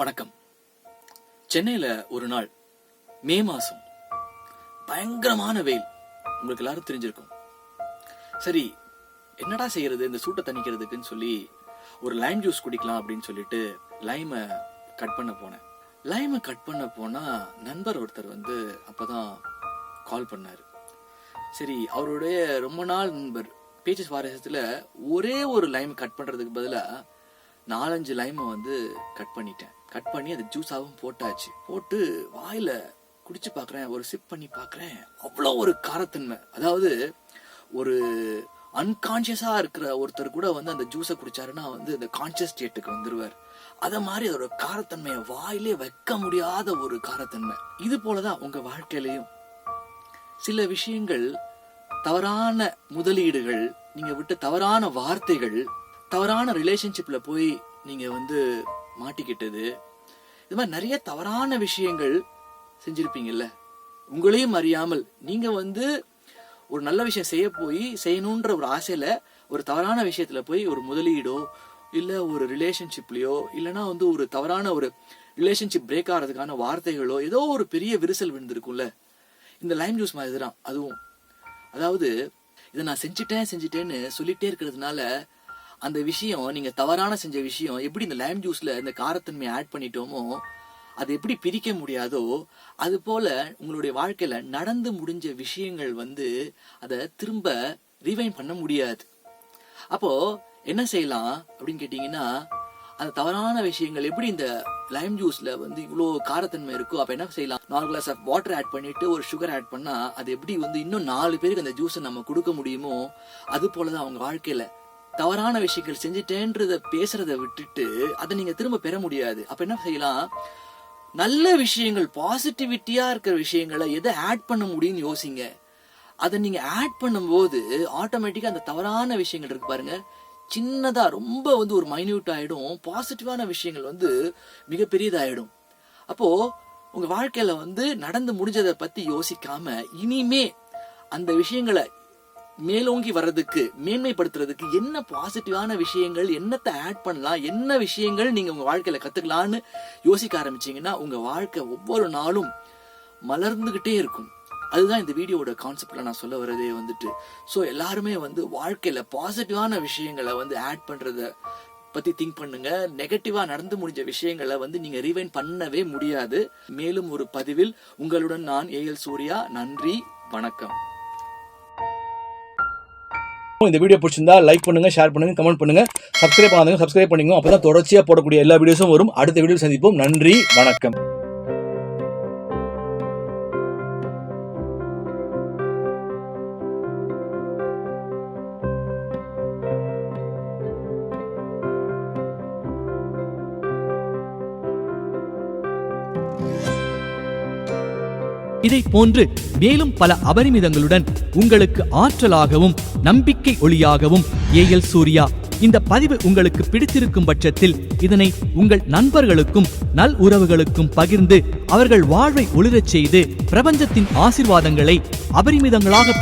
வணக்கம். சென்னையில ஒரு நாள் மே மாசம் பயங்கரமான வெயில். உங்களுக்கு எல்லாரும் தெரிஞ்சிருக்கும். சரி, என்னடா செய்யறது இந்த சூட்டை தணிக்கிறதுக்குன்னு சொல்லி ஒரு லைம் ஜூஸ் குடிக்கலாம் அப்படின்னு சொல்லிட்டு லைமை கட் பண்ண போனேன். லைமை கட் பண்ண போனா நண்பர் ஒருத்தர் அப்பதான் கால் பண்ணாரு. சரி, அவருடைய ரொம்ப நாள் நண்பர் பேச்சு சுவாரஸ்யத்துல ஒரே ஒரு லைம் கட் பண்றதுக்கு பதிலா 4-5 லைமை கட் பண்ணிட்டேன். கட் பண்ணி அது ஜூஸாவும் போட்டாச்சு. போட்டு வாயில குடிச்சு பாக்குறேன், ஒரு சிப் பண்ணி பாக்குறேன். அவ்வளோ ஒரு காரத்தன்மை. அதாவது ஒரு அன்கான்சியஸா இருக்கிற ஒருத்தர் கூட அந்த ஜூஸை குடிச்சாருன்னா இந்த கான்சியஸ் ஸ்டேட்டுக்கு வந்துருவார். அத மாதிரி அதோட காரத்தன்மையை வாயிலே வைக்க முடியாத ஒரு காரத்தன்மை. இது போலதான் உங்க வாழ்க்கையிலையும் சில விஷயங்கள், தவறான முதலீடுகள், நீங்க விட்டு தவறான வார்த்தைகள், தவறான ரிலேஷன்ஷிப்ல போய் நீங்க மாட்டிக்கிட்டது, இது மாதிரி நிறைய தவறான விஷயங்கள் செஞ்சிருப்பீங்கல்ல. உங்களையும் அறியாமல் நீங்க ஒரு நல்ல விஷயம் செய்யணும்ன்ற ஒரு ஆசையில ஒரு தவறான விஷயத்துல போய் ஒரு முதலீடோ இல்ல ஒரு ரிலேஷன்ஷிப்லயோ இல்லைன்னா ஒரு தவறான ஒரு ரிலேஷன்ஷிப் பிரேக் ஆகிறதுக்கான வார்த்தைகளோ ஏதோ ஒரு பெரிய விரிசல் விழுந்திருக்கும்ல. இந்த லைம் ஜூஸ் மாதிரி தான் அதுவும். அதாவது இதை நான் செஞ்சுட்டேன்னு சொல்லிட்டே இருக்கிறதுனால அந்த விஷயம், நீங்க தவறான செஞ்ச விஷயம் எப்படி இந்த லைம் ஜூஸ்ல இந்த காரத்தன்மையை ஆட் பண்ணிட்டோமோ அது எப்படி பிரிக்க முடியாதோ அது போல உங்களுடைய வாழ்க்கையில நடந்து முடிஞ்ச விஷயங்கள் அதை திரும்ப ரீவைண்ட் பண்ண முடியாது. அப்போ என்ன செய்யலாம் அப்படின்னு கேட்டீங்கன்னா, அந்த தவறான விஷயங்கள் எப்படி இந்த லைம் ஜூஸ்ல இவ்வளோ காரத்தன்மை இருக்கோ, அப்ப என்ன செய்யலாம், 4 கிளாஸ் ஆஃப் வாட்டர் ஆட் பண்ணிட்டு ஒரு சுகர் ஆட் பண்ணா அது எப்படி இன்னும் 4 பேருக்கு அந்த ஜூஸை நம்ம கொடுக்க முடியுமோ அது போலதான் அவங்க வாழ்க்கையில தவறான விஷயங்கள் செஞ்சுட்டேன்றத பேசுறத விட்டுட்டு அதை நீங்க திரும்ப பெற முடியாது. அப்ப என்ன செய்யலாம், நல்ல விஷயங்கள், பாசிட்டிவிட்டியா இருக்கிற விஷயங்களை எதை ஆட் பண்ண முடியும்னு யோசிங்க. அதை நீங்க ஆட் பண்ணும்போது ஆட்டோமேட்டிக்கா அந்த தவறான விஷயங்கள் இருக்கு பாருங்க, சின்னதா ரொம்ப ஒரு மைன்யூட் ஆயிடும். பாசிட்டிவான விஷயங்கள் மிகப்பெரியதாயிடும். அப்போ உங்க வாழ்க்கையில நடந்து முடிஞ்சதை பத்தி யோசிக்காம இனிமே அந்த விஷயங்களை மேலோங்கி வர்றதுக்கு, மேன்மைப்படுத்துறதுக்கு என்ன பாசிட்டிவான விஷயங்கள், என்னத்தை ஆட் பண்ணலாம், என்ன விஷயங்கள் நீங்க உங்க வாழ்க்கையில கத்துக்கலாம்னு யோசிக்க ஆரம்பிச்சீங்கன்னா உங்க வாழ்க்கை ஒவ்வொரு நாளும் மலர்ந்துகிட்டே இருக்கும். அதுதான் இந்த வீடியோட கான்செப்ட்ல நான் சொல்ல வரதே சோ எல்லாருமே வாழ்க்கையில பாசிட்டிவான விஷயங்களை ஆட் பண்றத பத்தி திங்க் பண்ணுங்க. நெகட்டிவா நடந்து முடிஞ்ச விஷயங்களை நீங்க ரீவைண்ட் பண்ணவே முடியாது. மேலும் ஒரு பதிவில் உங்களுடன் நான் ஏஎல் சூர்யா. நன்றி, வணக்கம். இந்த வீடியோ பிடிச்சிருந்தா லைக் பண்ணுங்க, ஷேர் பண்ணுங்க, கமெண்ட் பண்ணுங்க, சப்ஸ்கிரைப் பண்ணுங்க. சப்ஸ்கிரைப் பண்ணிக்கோங்க. அப்பதான் தொடர்ச்சியா போடக்கூடிய எல்லா வீடியோஸும் வரும். அடுத்த வீடியோ சந்திப்போம். நன்றி, வணக்கம். இதை போன்று மேலும் பல அபரிமிதங்களுடன் உங்களுக்கு ஆற்றலாகவும் நம்பிக்கை ஒளியாகவும் ஏஎல் சூர்யா. இந்த பதிவு உங்களுக்கு பிடித்திருக்கும் பட்சத்தில் இதனை உங்கள் நண்பர்களுக்கும் நல் உறவுகளுக்கும் பகிர்ந்து அவர்கள் வாழ்வை ஒளிரச் செய்து பிரபஞ்சத்தின் ஆசீர்வாதங்களை அபரிமிதங்களாக